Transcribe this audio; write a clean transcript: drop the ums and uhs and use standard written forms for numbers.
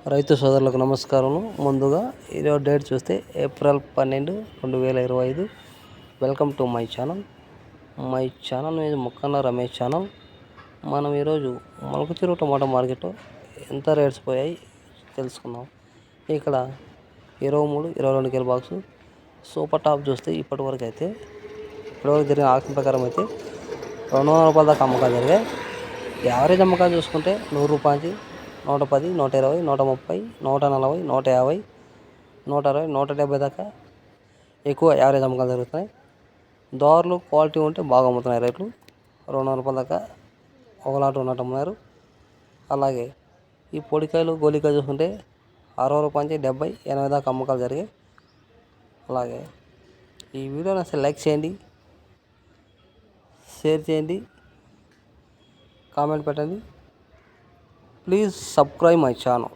రైతు సోదరులకు నమస్కారం. ముందుగా ఈరోజు డేట్ చూస్తే April 12, 2025. Welcome to my channel మీద ముక్కన్న రమేష్ ఛానల్. మనం ఈరోజు మొలకచెరువు టమాటా మార్కెట్ ఎంత రేట్స్ పోయాయి తెలుసుకుందాం. ఇక్కడ 23, 22 కిలో బాక్సు సూపర్ టాప్ చూస్తే ఇప్పటివరకు జరిగిన ఆక్షన్ ప్రకారం అయితే 200 రూపాయల దాకా అమ్మకాలు జరిగాయి. యావరేజ్ అమ్మకాలు చూసుకుంటే 100 రూపాయల నుంచి 110, 120, 130, 140, 150, 160, 170 దాకా ఎక్కువ యావరేజ్ అమ్మకాలు జరుగుతున్నాయి. దారులు క్వాలిటీ ఉంటే బాగా అమ్ముతున్నాయి. రేట్లు 200 రూపాయల దాకా ఒకలాంటి ఉన్నట్టు అమ్ముతున్నారు. అలాగే ఈ పొడికాయలు గోలికాయలు చూసుకుంటే 60 రూపాయల నుంచి 70, 80 దాకా అమ్మకాలు జరిగాయి. అలాగే ఈ వీడియోని అసలు లైక్ చేయండి, షేర్ చేయండి, కామెంట్ పెట్టండి. Please subscribe my channel.